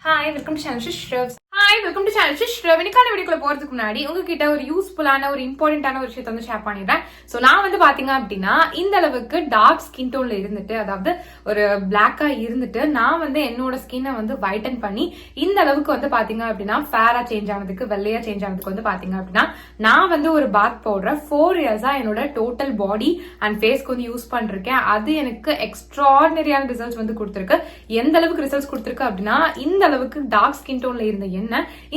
Hi, welcome to channel Shrubs. Hi welcome to channel Shrubs. இன்னைக்கான வீடியோக்குள்ள போறதுக்கு முன்னாடி உங்ககிட்ட ஒரு யூஸ்ஃபுல்லான ஒரு இம்பார்ட்டன்டான ஒரு விஷயத்தை வந்து ஷேர் பண்ணிடுறேன். ஸோ நான் வந்து பாத்தீங்க அப்படின்னா இந்த அளவுக்கு டார்க் ஸ்கின் டோன்ல இருந்துட்டு, அதாவது ஒரு பிளாக்கா இருந்துட்டு நான் வந்து என்னோட ஸ்கின்னை வந்து வைட்டன் பண்ணி இந்த அளவுக்கு வந்து பாத்தீங்க அப்படின்னா ஃபேரா சேஞ்ச் ஆனதுக்கு, வெள்ளையா சேஞ்ச் ஆனதுக்கு வந்து பாத்தீங்க அப்படின்னா நான் வந்து ஒரு பாத் பவுடர் 4 இயர்ஸா என்னோட டோட்டல் பாடி அண்ட் ஃபேஸ்க்கு வந்து யூஸ் பண்ணிருக்கேன். அது எனக்கு எக்ஸ்ட்ராடினரியான ரிசல்ட்ஸ் வந்து கொடுத்துருக்கு. எந்த அளவுக்கு ரிசல்ட்ஸ் கொடுத்துருக்கு அப்படின்னா, இந்த அளவுக்கு டார்க் ஸ்கின் டோன்ல இருந்த என்ன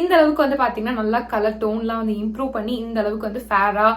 இந்த அளவுக்கு வந்து பாத்தீங்கன்னா நல்லா கலர் டோன்லாம் வந்து இம்ப்ரூவ் பண்ணி இந்த அளவுக்கு வந்து ஃபேரா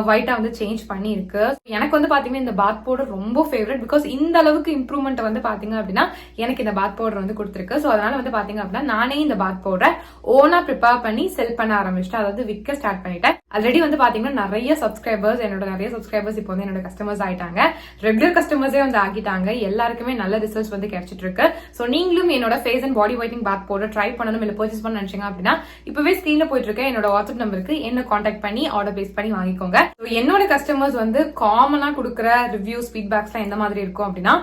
ஒயிட்டா வந்து சேஞ்ச் பண்ணி இருக்கு. எனக்கு வந்து பாத்தீங்கன்னா இந்த பாத் பவுடர் ரொம்ப ஃபேவரட். பிகாஸ் இந்த அளவுக்கு இம்ப்ரூவ்மெண்ட் வந்து பாத்தீங்க அப்படின்னா எனக்கு இந்த பாத் பவுடர் வந்து கொடுத்துருக்கு. ஸோ அதனால வந்து பாத்தீங்க அப்படின்னா நானே இந்த பாத் பவுடரை ஓனா ப்ரிப்பேர் பண்ணி செல் பண்ண ஆரம்பிச்சிட்டேன், அதாவது விற்க ஸ்டார்ட் பண்ணிட்டேன். ஆல்ரெடி வந்து பாத்தீங்கன்னா நிறைய சப்ஸ்கிரைபர்ஸ் இப்போ வந்து என்னோட கஸ்டமர்ஸ் ஆயிட்டாங்க, ரெகுலர் கஸ்டமர்ஸே வந்து ஆகிட்டாங்க. எல்லாருக்குமே நல்ல ரிசல்ட்ஸ் வந்து கிடைச்சிட்டு இருக்கு. ஸோ நீங்களும் என்னோட face and body whitening bath powder try பண்ணணும், இல்ல பர்ச்சேஸ் பண்ண நினைச்சீங்க அப்படின்னா இப்பவே ஸ்கிரீன்ல போயிட்டு இருக்க என்னோட வாட்ஸ்அப் நம்பருக்கு என்ன கான்டாக்ட் பண்ணி ஆர்டர் பிளேஸ் பண்ணி வாங்கிக்கோங்க. என்னோட கஸ்டமர்ஸ் வந்து காமனா கொடுக்குற ரிவ்யூஸ் ஃபீட்பேக்ஸ் எந்த மாதிரி இருக்கும் அப்படின்னா,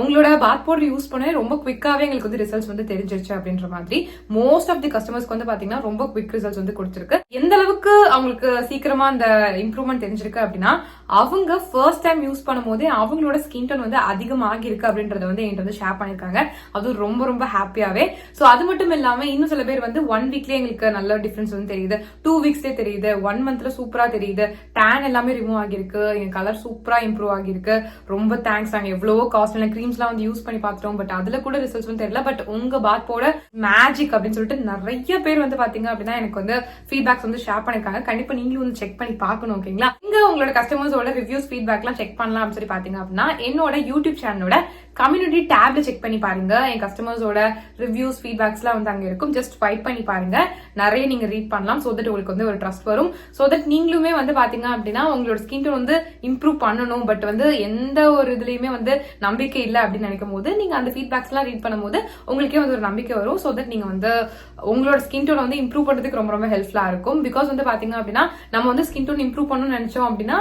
உங்களோட பாத் பவுடர் யூஸ் பண்ணவே ரொம்ப குவிக்காவே எங்களுக்கு வந்து ரிசல்ட்ஸ் வந்து தெரிஞ்சிருச்சு அப்படின்ற மாதிரி. மோஸ்ட் ஆஃப் தி கஸ்டமர்ஸ்க்கு வந்து பாத்தீங்கன்னா ரொம்ப குவிக் ரிசல்ட்ஸ் வந்து கொடுத்துருக்கு. எந்த அளவுக்கு அவங்களுக்கு சீக்கிரமா அந்த இம்ப்ரூவ்மெண்ட் தெரிஞ்சிருக்கு அப்படின்னா, அவங்க ஃபர்ஸ்ட் டைம் யூஸ் பண்ணும் போதே அவங்களோட ஸ்கின் டோன் வந்து அதிகமாகி இருக்கு அப்படின்றத வந்து என்கிட்ட வந்து ஷேர் பண்ணிருக்காங்க. அது ரொம்ப ரொம்ப ஹாப்பியாவே. சோ அது மட்டும் இல்லாம இன்னும் சில பேர் வந்து 1 வீக்லயே எங்களுக்கு நல்ல டிஃபரன்ஸ் வந்து தெரியுது, 2 வீக்ஸ்லயே தெரியுது, 1 மந்த்ல சூப்பரா தெரியுது, டேன் எல்லாமே ரிமூவ் ஆகிருக்கு, எங்க கலர் சூப்பரா இம்ப்ரூவ் ஆகிருக்கு, ரொம்ப தேங்க்ஸ். நாங்க எவ்வளவோ காஸ்ட்லியான கிரீம்ஸ் எல்லாம் வந்து யூஸ் பண்ணி பார்த்துட்டோம், பட் அதுல கூட ரிசல்ட்ஸ் வந்து தெரியல. பட் உங்க பாத் பவுடர் மேஜிக் அப்படின்னு சொல்லிட்டு நிறைய பேர் வந்து பாத்தீங்க அப்படின்னா எனக்கு வந்து ஃபீட்பேக்ஸ் வந்து ஷேர் பண்ணிருக்காங்க. கண்டிப்பா நீங்களும் வந்து செக் பண்ணி பார்க்கணும். ஓகேங்களா? இங்க உங்களோட கஸ்டமர்ஸோட ரிவ்யூஸ் ஃபீட்பேக் எல்லாம் செக் பண்ணலாம் அப்படின்னு சொல்லி பாத்தீங்க அப்படின்னா என்னோட யூடியூப் சேனலோட கம்யூனிட்டி டேப்ல செக் பண்ணி பாருங்க. என் கஸ்டமர்ஸோட ரிவ்யூஸ் ஃபீட்பேக்ஸ் எல்லாம் வந்து அங்க இருக்கும். ஜஸ்ட் ஸ்வைப் பண்ணி பாருங்க, நிறைய நீங்க ரீட் பண்ணலாம். சோ தட் உங்களுக்கு வந்து ஒரு ட்ரஸ்ட் வரும். சோ தட் நீங்களுமே வந்து பாத்தீங்க அப்படின்னா உங்களோட ஸ்கின் டோன் வந்து இம்ப்ரூவ் பண்ணணும், பட் வந்து எந்த ஒரு இதுலயுமே வந்து நம்பிக்கை இல்லை அப்படின்னு நினைக்கும் போது நீங்க அந்த ஃபீட்பேக்ஸ் எல்லாம் ரீட் பண்ணும்போது உங்களுக்கே வந்து ஒரு நம்பிக்கை வரும். சோ தட் நீங்க வந்து உங்களோட ஸ்கின் டோன் வந்து இம்ப்ரூவ் பண்றதுக்கு ரொம்ப ரொம்ப ஹெல்ப்ஃபுல்லா இருக்கும். பிகாஸ் வந்து பாத்தீங்க அப்படின்னா நம்ம வந்து ஸ்கின் டோன் இம்ப்ரூவ் பண்ணணும்னு நினைச்சோம் அப்படின்னா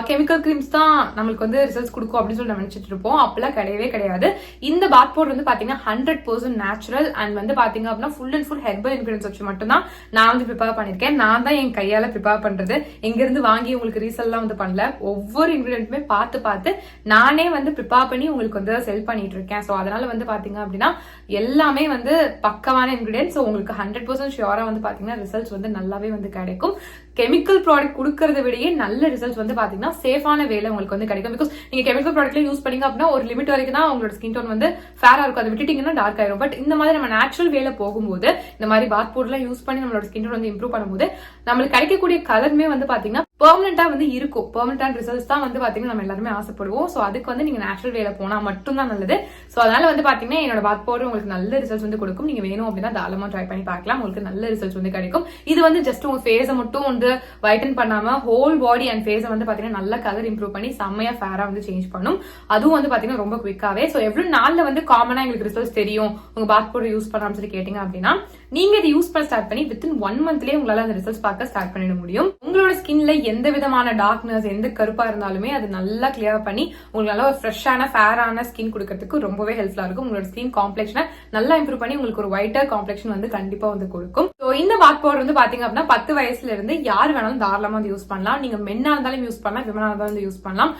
கெமிக்கல் கிரீம்ஸ் தான் நம்மளுக்கு வந்து ரிசல்ட்ஸ் கொடுக்கும் அப்படின்னு சொல்லி நம்ம நினைச்சிட்டு இருப்போம். அப்பெல்லாம் கிடையவே கிடையாது. இந்த பாத் பவுடர் வந்து பாத்தீங்கன்னா 100% நேச்சுரல் அண்ட் வந்து பாத்தீங்க அப்படின்னா full and full herbal ingredients வச்சு மட்டும் தான் நான் வந்து ப்ரிப்பேர் பண்ணிருக்கேன். நான் தான் என் கையால ப்ரிப்பேர் பண்றது, எங்க இருந்து வாங்கி உங்களுக்கு ரீசெல் எல்லாம் வந்து பண்ணல. ஒவ்வொரு இன்கிரிடியன்ட்டுமே பார்த்து நானே வந்து ப்ரிப்பேர் பண்ணி உங்களுக்கு வந்து செல் பண்ணிட்டு இருக்கேன். ஸோ அதனால வந்து பாத்தீங்க அப்படின்னா எல்லாமே வந்து பக்கமான இன்கிரிடியன்ஸ். உங்களுக்கு 100% ஷியோரா வந்து பாத்தீங்கன்னா ரிசல்ட்ஸ் வந்து நல்லாவே வந்து கிடைக்கும். கெமிக்கல் ப்ராடக்ட் கொடுக்கறத விடையே நல்ல ரிசல்ட்ஸ் வந்து பாத்தீங்கன்னா சேஃபான வேலை உங்களுக்கு வந்து கிடைக்கும். பிகாஸ் நீங்க கெமிக்கல் ப்ராடக்ட்ல யூஸ் பண்ணீங்க அப்படின்னா ஒரு லிமிட் வரைக்கும் தான் உங்களோட ஸ்கின் டோன் வந்து ஃபேரா இருக்கும், அதை விட்டுட்டீங்கன்னா டார்க் ஆயிரும். பட் இந்த மாதிரி நம்ம நேச்சுரல் வேலை போகும்போது, இந்த மாதிரி பாத் பவுடர்லாம் யூஸ் பண்ணி நம்மளோட ஸ்கின் டோன் வந்து இம்ப்ரூவ் பண்ணும்போது நம்மளுக்கு கிடைக்கக்கூடிய கலருமே வந்து பாத்தீங்கன்னா பெர்மனண்டா வந்து இருக்கும். பெர்மனன்டான ரிசல்ட்ஸ் தான் வந்து பாத்தீங்கன்னா நம்ம எல்லாருமே ஆசைப்படுவோம். சோ அதுக்கு வந்து நீங்க நேச்சுரல் வேலை போனா மட்டும் தான் நல்லது. சோ அதனால வந்து பாத்தீங்கன்னா என்னோட பாத் பவுடர் உங்களுக்கு நல்ல ரிசல்ட்ஸ் வந்து கொடுக்கும். நீங்க வேணும் அப்படின்னா தாராளமா ட்ரை பண்ணி பார்க்கலாம், உங்களுக்கு நல்ல ரிசல்ட்ஸ் வந்து கிடைக்கும். இது வந்து ஜஸ்ட் உங்க ஃபேஸை மட்டும் வந்து வைட்டன் பண்ணாம ஹோல் பாடி அண்ட் ஃபேஸை வந்து பாத்தீங்கன்னா நல்ல கலர் இம்ப்ரூவ் பண்ணி செம்மையா ஃபேரா வந்து சேஞ்ச் பண்ணும். அதுவும் வந்து பாத்தீங்கன்னா ரொம்ப குவிக்காவே. சோ எவ்வளவு நாள்ல வந்து காமனா எங்களுக்கு ரிசல்ட்ஸ் தெரியும் உங்க பாத் பவுடர் யூஸ் பண்ணலாம்னு சொல்லி கேட்டீங்க அப்படின்னா, நீங்க இதை யூஸ் பண்ண ஸ்டார்ட் பண்ணி வித்தின் 1 மந்த்லயே உங்களால அந்த ரிசல்ட்ஸ் பார்க்க ஸ்டார்ட் பண்ணிட முடியும். உங்களோட ஸ்கின்ல எந்த விதமான டார்க்னஸ், எந்த கருப்பா இருந்தாலுமே அது நல்லா கிளியர் பண்ணி உங்களுக்கு நல்ல ஒரு ஃப்ரெஷ்ஷான ஃபேரான ஸ்கின் கொடுக்கறதுக்கு ரொம்பவே ஹெல்ப்ஃபுல்லா இருக்கும். உங்களோட ஸ்கின் காம்ப்ளெக்ஷனை நல்லா இம்ப்ரூவ் பண்ணி உங்களுக்கு ஒரு ஒயிட்டர் காம்ப்ளெக்ஷன் வந்து கண்டிப்பா வந்து கொடுக்கும். சோ இந்த பாத் பவுடர் வந்து பாத்தீங்க அப்படின்னா 10 வயசுல இருந்து யார் வேணாலும் தாராளமா வந்து யூஸ் பண்ணலாம். நீங்க மென்னா இருந்தாலும் யூஸ் பண்ணலாம், விமனா இருந்தாலும் வந்து யூஸ் பண்ணலாம்.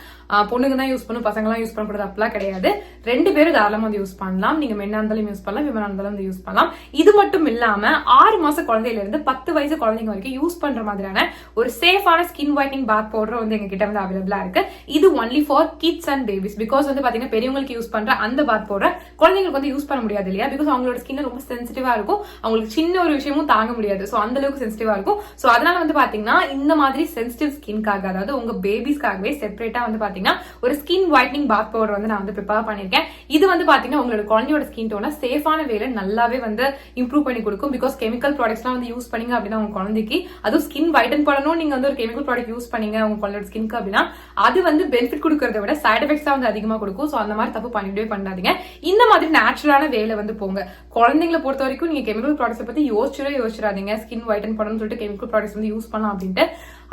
பொண்ணுங்க தான் யூஸ் பண்ணும், பசங்க எல்லாம் யூஸ் பண்ணக்கூடாது அப்படிலாம் கிடையாது. 2 பேரும் தாராளமா வந்து யூஸ் பண்ணலாம். நீங்க மென்னா இருந்தாலும் யூஸ் பண்ணலாம், விமனா இருந்தாலும் வந்து யூஸ் பண்ணலாம். இது மட்டும் இல்லாம 6 மாச குழந்தையில இருந்து 10 வயசு குழந்தைங்க வரைக்கும் யூஸ் பண்ற மாதிரியான ஒரு சேஃபான ஸ்கின் ஒயிட்னிங் பாத் பவுடர் வந்து எங்க கிட்ட வந்து அவைலபிளா இருக்கு. இது only for kids and babies. Because வந்து பாத்தீங்கன்னா பெரியவங்களுக்கு யூஸ் பண்ற அந்த பாத் பவுடர் குழந்தைங்களுக்கு வந்து யூஸ் பண்ண முடியாது இல்லையா? பிகாஸ் அவங்களோட ஸ்கின் ரொம்ப சென்சிட்டிவா இருக்கும், அவங்களுக்கு சின்ன ஒரு விஷயமும் தாங்க முடியாது. சோ அந்த அளவுக்கு சென்சிட்டிவா இருக்கும். சோ அதனால வந்து பாத்தீங்கன்னா இந்த மாதிரி சென்சிட்டிவ் ஸ்கின்காக, அதாவது உங்க பேபிஸ்க்காகவே செப்பரேட்டா வந்து பாத்தீங்கன்னா ஒரு ஸ்கின் ஒயிட்னிங் பாத் பவுடர் வந்து நான் வந்து ப்ரிப்பேர் பண்ணிருக்கேன். இது வந்து பாத்தீங்கன்னா உங்களோட குழந்தையோட ஸ்கின் டோனை சேஃபான வேலை நல்லாவே வந்து இம்ப்ரூவ் பண்ணி கொடுக்கும். பிகாஸ் கெமிக்கல் ப்ராடக்ட்ஸ்லாம் வந்து யூஸ் பண்ணீங்க அப்படின்னா உங்க குழந்தைக்கு, அதுவும் ஸ்கின் வைட்டன் பண்ணணும் நீங்க வந்து ஒரு கெமிக்கல் ப்ராடக்ட் யூஸ் பண்ணீங்க உங்க குழந்தையோட ஸ்கின்க்கு அப்படின்னா அது வந்து பெனிஃபிட் கொடுக்கறத விட சைட் எஃபெக்ட்ஸ் தான் வந்து அதிகமா கொடுக்கும். சோ அந்த மாதிரி தப்பு பண்ணிட்டே பண்ணாதீங்க. இந்த மாதிரி நேச்சுரலான வேலை வந்து போங்க. குழந்தைங்களை பொறுத்த வரைக்கும் நீங்க கெமிக்கல் ப்ராடக்ட்ஸ் பத்தி யோசிச்சிடாதீங்க. ஸ்கின் ஒயிட்டன் பண்ணணும்னு சொல்லிட்டு கெமிக்கல் ப்ராடக்ட்ஸ் வந்து யூஸ் பண்ணலாம் அப்படின்ட்டு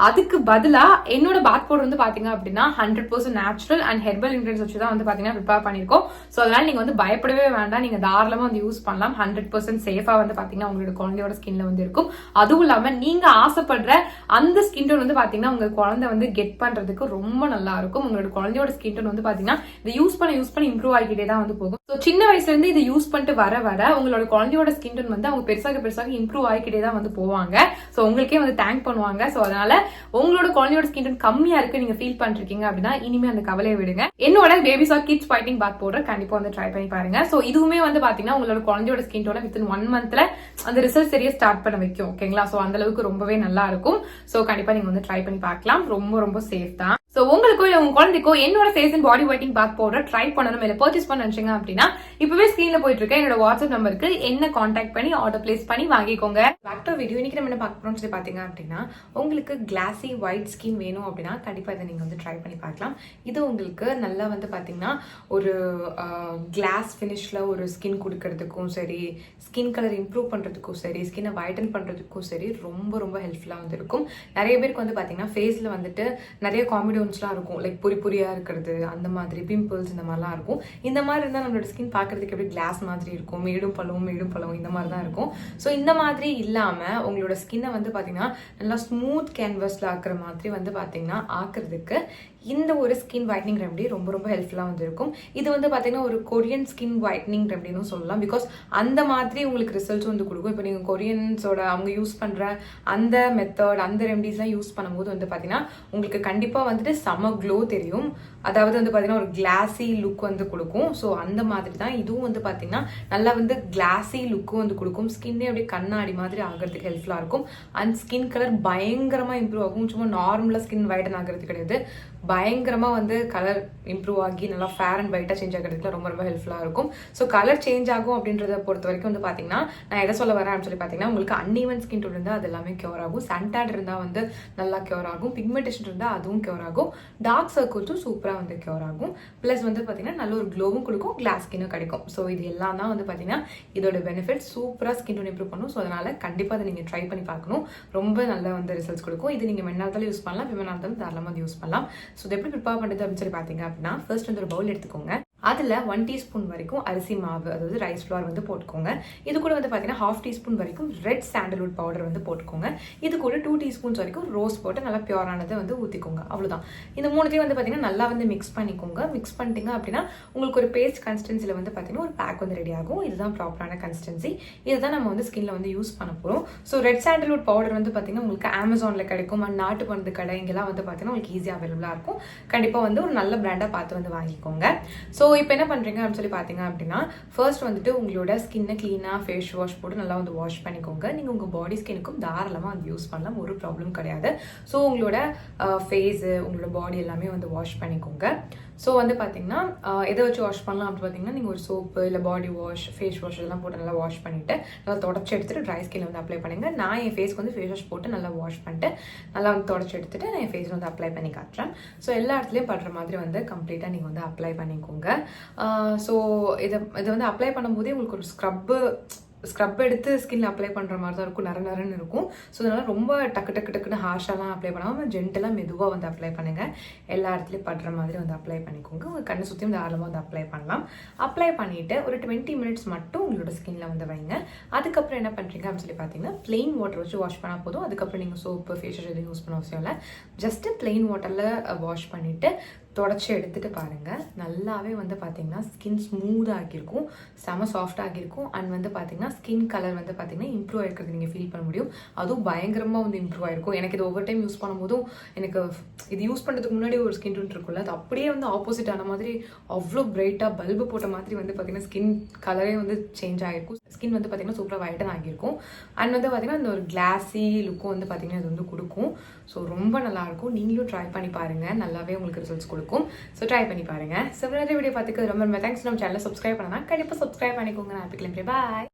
அதுக்கு பதிலா என்னோட பாத் பவுடர் வந்து பாத்தீங்க அப்படின்னா 100% நேச்சுரல் அண்ட் ஹெர்பல் இன்கிரிடியன்ஸ் வச்சு தான் வந்து பாத்தீங்கன்னா ப்ரிப்பேர் பண்ணிருக்கோம். சோ அதனால நீங்க வந்து பயப்படவே வேண்டாம், நீங்க தாராளமா வந்து யூஸ் பண்ணலாம். 100% சேஃபா வந்து பாத்தீங்கன்னா உங்களோட குழந்தையோட ஸ்கின்ல வந்து இருக்கும். அதுவும் இல்லாம நீங்க ஆசைப்படுற அந்த ஸ்கின் டோன் வந்து பாத்தீங்கன்னா உங்க குழந்தை வந்து கெட் பண்றதுக்கு ரொம்ப நல்லா இருக்கும். உங்களோட குழந்தையோட ஸ்கின் டோன் வந்து பாத்தீங்கன்னா இதை யூஸ் பண்ண இம்ப்ரூவ் ஆகிட்டே தான் வந்து போகும். ஸோ சின்ன வயசுல இருந்து இதை யூஸ் பண்ணிட்டு வர உங்களோட குழந்தையோட ஸ்கின் டோன் வந்து அவங்க பெருசாக இம்ப்ரூவ் ஆகிக்கிட்டே தான் வந்து போவாங்க. ஸோ உங்களுக்கே வந்து தேங்க் பண்ணுவாங்க. ஸோ அதனால உங்களோட குழந்தையோட ஸ்கின் டோன் கம்மியா இருக்கு நீங்க ஃபீல் பண்ணிருக்கீங்க அப்படின்னா இனிமே அந்த கவலையை விடுங்க. என்னோட பேபிஸ் ஆர் கிட்ஸ் ஃபைட்டிங் பாத் பவுடர் கண்டிப்பா வந்து ட்ரை பண்ணி பாருங்க. ஸோ இதுவுமே வந்து பாத்தீங்கன்னா உங்களோட குழந்தையோட ஸ்கின் டோனை வித்தின் 1 மந்த்ல அந்த ரிசல்ட் சரியா ஸ்டார்ட் பண்ண வைக்கும். ஓகேங்களா? ஸோ அந்த அளவுக்கு ரொம்பவே நல்லா இருக்கும். ஸோ கண்டிப்பா நீங்க வந்து ட்ரை பண்ணி பார்க்கலாம். ரொம்ப சேஃப் தான். சோ உங்களுக்கோ இல்ல உங்க குழந்தைக்கோ என்னோட face and body whitening bath powder try பண்ணணும் இல்ல பர்ச்சேஸ் பண்ண நினைச்சீங்க அப்படின்னா இப்பவே ஸ்கிரீன்ல போயிட்டு இருக்க என்னோட வாட்ஸ்அப் நம்பருக்கு என்ன கான்டாக்ட் பண்ணி ஆர்டர் பிளேஸ் பண்ணி வாங்கிக்கோங்க. Back to video. இன்னைக்கு நம்ம என்ன பார்க்க போறோம்னு சொல்லி பாத்தீங்க அப்படின்னா உங்களுக்கு கிளாசி ஒயிட் ஸ்கின் வேணும் அப்படின்னா கண்டிப்பா இதை நீங்க வந்து ட்ரை பண்ணி பார்க்கலாம். இது உங்களுக்கு நல்லா வந்து பாத்தீங்கன்னா ஒரு கிளாஸ் ஃபினிஷ்ல ஒரு ஸ்கின் கொடுக்கறதுக்கும் சரி, ஸ்கின் கலர் இம்ப்ரூவ் பண்றதுக்கும் சரி, ஸ்கின்னை வைட்டன் பண்றதுக்கும் சரி ரொம்ப ஹெல்ப்ஃபுல்லா வந்து இருக்கும். நிறைய பேருக்கு வந்து பாத்தீங்கன்னா ஃபேஸ்ல வந்துட்டு நிறைய காமெடி இருக்கும். லைக் பொரியா இருக்கிறது, அந்த மாதிரி பிம்பிள்ஸ் இந்த மாதிரிலாம் இருக்கும். இந்த மாதிரி இருந்தா நம்மளோட ஸ்கின் பாக்குறதுக்கு எப்படி கிளாஸ் மாதிரி இருக்கும், மேடும் பழம் இந்த மாதிரி தான் இருக்கும். ஸோ இந்த மாதிரி இல்லாம உங்களோட ஸ்கின்னை வந்து பாத்தீங்கன்னா நல்லா ஸ்மூத் கேன்வஸ்ல ஆக்குற மாதிரி வந்து பாத்தீங்கன்னா ஆக்குறதுக்கு இந்த ஒரு ஸ்கின் ஒயிட்னிங் ரெமடி ரொம்ப ஹெல்ப்ஃபுல்லா வந்து இருக்கும். இது வந்து பாத்தீங்கன்னா ஒரு கொரியன் ஸ்கின் ஒயிட்னிங் ரெமடின்னு சொல்லலாம். பிகாஸ் அந்த மாதிரி உங்களுக்கு ரிசல்ட்ஸ் வந்து கொடுக்கும். இப்போ நீங்க கொரியன்ஸோட அவங்க யூஸ் பண்ற அந்த மெத்தட் அந்த ரெமடிஸ் எல்லாம் யூஸ் பண்ணும்போது வந்து பாத்தீங்கன்னா உங்களுக்கு கண்டிப்பா வந்துட்டு செம க்ளோ தெரியும். அதாவது வந்து பாத்தீங்கன்னா ஒரு கிளாசி லுக் வந்து கொடுக்கும். ஸோ அந்த மாதிரி தான் இதுவும் வந்து பாத்தீங்கன்னா நல்லா வந்து கிளாசி லுக்கும் வந்து கொடுக்கும். ஸ்கின்னே அப்படியே கண்ணாடி மாதிரி ஆகிறதுக்கு ஹெல்ப்ஃபுல்லா இருக்கும். அண்ட் ஸ்கின் கலர் பயங்கரமா இம்ப்ரூவ் ஆகும். சும்மா நார்மலா ஸ்கின் ஒயிட்டன் ஆகிறது கிடையாது, பயங்கரமா வந்து கலர் இம்ப்ரூவ் ஆகி நல்லா ஃபேர் அண்ட் ஒயிட்டா சேஞ்ச் ஆகிறதுக்கு ரொம்ப ஹெல்ப்ஃபுல்லா இருக்கும். ஸோ கலர் சேஞ்ச் ஆகும் அப்படின்றத பொறுத்த வரைக்கும் வந்து பாத்தீங்கன்னா நான் எதை சொல்ல வரேன் சொல்லி பாத்தீங்கன்னா உங்களுக்கு அன்இவன் ஸ்கின் டோன் இருந்தால் அது எல்லாமே கியூர் ஆகும். சன்டாட் இருந்தா வந்து நல்லா கியூர் ஆகும். பிக்மெண்டேஷன் இருந்தா அதுவும் கியூர் ஆகும். டார்க் சர்க்கிள்ஸும் சூப்பரா வந்து கியூர் ஆகும். பிளஸ் வந்து பாத்தீங்கன்னா நல்ல ஒரு க்ளோவும் கொடுக்கும், கிளாஸ் ஸ்கின்னும் கிடைக்கும். ஸோ இது எல்லாம் தான் வந்து பாத்தீங்கன்னா இதோட பெனிஃபிட். சூப்பரா ஸ்கின் டோன் இம்ப்ரூவ் பண்ணும். ஸோ அதனால கண்டிப்பா அதை நீங்க ட்ரை பண்ணி பார்க்கணும். ரொம்ப நல்ல வந்து ரிசல்ட்ஸ் கொடுக்கும். இது நீங்க மென்னாலும் யூஸ் பண்ணலாம், விமனாலும் தாராளமாக யூஸ் பண்ணலாம். ஸோ இது எப்படி ப்ரிப்பேர் பண்ணுறது அப்படின்னு சொல்லி பார்த்தீங்க அப்படின்னா ஃபர்ஸ்ட் வந்து ஒரு பவுல் எடுத்துக்கோங்க. அதில் 1 டீஸ்பூன் வரைக்கும் அரிசி மாவு, அதாவது ரைஸ் ஃப்ளவர் வந்து போட்டுக்கோங்க. இது கூட வந்து பார்த்தீங்கன்னா 1/2 டீஸ்பூன் வரைக்கும் ரெட் சாண்டல்வுட் பவுடர் வந்து போட்டுக்கோங்க. இது கூட 2 டீஸ்பூன்ஸ் வரைக்கும் ரோஸ் போட்டு நல்லா பியூரானதை வந்து ஊற்றிக்கோங்க. அவ்வளோதான். இந்த மூணுத்தையும் வந்து பார்த்தீங்கன்னா நல்லா வந்து மிக்ஸ் பண்ணிக்கோங்க. மிக்ஸ் பண்ணிட்டீங்க அப்படின்னா உங்களுக்கு ஒரு பேஸ்ட் கன்சிஸ்டன்சியில் வந்து பார்த்தீங்கன்னா ஒரு பேக் வந்து ரெடி ஆகும். இதுதான் ப்ராப்பரான கன்சிஸ்டன்சி. இதுதான் நம்ம வந்து ஸ்கின்ல வந்து யூஸ் பண்ண போகிறோம். ஸோ ரெட் சாண்டல்வுட் பவுடர் வந்து பார்த்தீங்கன்னா உங்களுக்கு அமேசானில் கிடைக்கும். அண்ட் நாட்டு மருந்து கடை இங்கெல்லாம் வந்து பார்த்தீங்கன்னா உங்களுக்கு ஈஸியாக அவைலபிளாக இருக்கும். கண்டிப்பாக வந்து ஒரு நல்ல பிராண்டாக பார்த்து வந்து வாங்கிக்கோங்க. ஸோ இப்போ என்ன பண்றீங்க அப்படின்னு சொல்லி பாத்தீங்க அப்படின்னா ஃபர்ஸ்ட் வந்துட்டு உங்களோட ஸ்கின்னை கிளீனா ஃபேஸ் வாஷ் போட்டு நல்லா வந்து வாஷ் பண்ணிக்கோங்க. நீங்க உங்க பாடி ஸ்கின்னுக்கும் தாராளமா வந்து யூஸ் பண்ணலாம், ஒரு ப்ராப்ளம் கிடையாது. ஸோ உங்களோட ஃபேஸ் உங்களோட பாடி எல்லாமே வந்து வாஷ் பண்ணிக்கோங்க. ஸோ வந்து பார்த்தீங்கன்னா எதை வச்சு வாஷ் பண்ணலாம் அப்படின்னு பார்த்தீங்கன்னா நீங்கள் ஒரு சோப்பு இல்லை பாடி வாஷ், ஃபேஸ் வாஷ் இதெல்லாம் போட்டு நல்லா வாஷ் பண்ணிவிட்டு நல்லா தொடச்சி எடுத்துகிட்டு ட்ரை ஸ்கின்ல வந்து அப்ளை பண்ணுங்க. நான் என் ஃபேஸ்க்கு வந்து ஃபேஸ் வாஷ் போட்டு நல்லா வாஷ் பண்ணிட்டு நல்லா வந்து தொடச்சி எடுத்துட்டு நான் என் ஃபேஸில் வந்து அப்ளை பண்ணி காட்டுறேன். ஸோ எல்லா இடத்துலையும் படுற மாதிரி வந்து கம்ப்ளீட்டாக நீங்கள் வந்து அப்ளை பண்ணிக்கோங்க. ஸோ இதை வந்து அப்ளை பண்ணும்போதே உங்களுக்கு ஒரு ஸ்க்ரப் எடுத்து ஸ்கின்ல அப்ளை பண்ணுற மாதிரி தான் இருக்கும், நரன்னு இருக்கும். ஸோ அதனால ரொம்ப டக்குன்னு ஹார்ஷாலாம் அப்ளை பண்ணாமல் ஜென்டலாக மெதுவாக வந்து அப்ளை பண்ணுங்கள். எல்லா இடத்துலையும் படுற மாதிரி வந்து அப்ளை பண்ணிக்கோங்க. உங்கள் கண்ணை சுற்றியும் தாராளமாக வந்து அப்ளை பண்ணலாம். அப்ளை பண்ணிவிட்டு ஒரு 20 மினிட்ஸ் மட்டும் உங்களோட ஸ்கின்ல வந்து வைங்க. அதுக்கப்புறம் என்ன பண்ணுறீங்க அப்படின்னு சொல்லி பார்த்தீங்கன்னா பிளெயின் வாட்டர் வச்சு வாஷ் பண்ணால் போதும். அதுக்கப்புறம் நீங்கள் சோப்பு, ஃபேஸ் வாஷ் எதுவும் யூஸ் பண்ண அவசியம் இல்லை. ஜஸ்ட்டு பிளெயின் வாட்டரில் வாஷ் பண்ணிவிட்டு தொடச்சி எடுத்துட்டு பாருங்க. நல்லாவே வந்து பார்த்தீங்கன்னா ஸ்கின் ஸ்மூத்தாக ஆகியிருக்கும், செம சாஃப்டாக ஆகியிருக்கும். அண்ட் வந்து பார்த்தீங்கன்னா ஸ்கின் கலர் வந்து பார்த்தீங்கன்னா இம்ப்ரூவ் ஆகிருக்கிறது நீங்கள் ஃபீல் பண்ண முடியும். அதுவும் பயங்கரமாக வந்து இம்ப்ரூவ் ஆகிருக்கும். எனக்கு இது ஒவ்வொரு டைம் யூஸ் பண்ணும்போதும் எனக்கு இது யூஸ் பண்ணுறதுக்கு முன்னாடி ஒரு ஸ்கின் டோன் இருக்கும்ல, அது அப்படியே வந்து ஆப்போசிட் ஆன மாதிரி அவ்வளோ பிரைட்டாக பல்பு போட்ட மாதிரி வந்து பார்த்தீங்கன்னா ஸ்கின் கலரே வந்து சேஞ்ச் ஆகிருக்கும். ஸ்கின் வந்து பார்த்தீங்கன்னா சூப்பராக ஒயிட்டன் ஆகியிருக்கும். அண்ட் வந்து பார்த்தீங்கன்னா அந்த ஒரு கிளாஸி லுக்கும் வந்து பார்த்தீங்கன்னா இது வந்து கொடுக்கும். ஸோ ரொம்ப நல்லாயிருக்கும். நீங்களும் ட்ரை பண்ணி பாருங்கள், நல்லாவே உங்களுக்கு ரிசல்ட்ஸ் கொடுக்கும். ஸோ ட்ரை பண்ணி பாருங்க. ஸோ வீடியோ பார்த்துக்கு ரொம்ப தேங்க்ஸ். நம்ம சேனலை சப்ஸ்கிரைப் பண்ணனா கண்டிப்பாக சப்ஸ்கிரைப் பண்ணிக்கோங்க. நான் பாய்.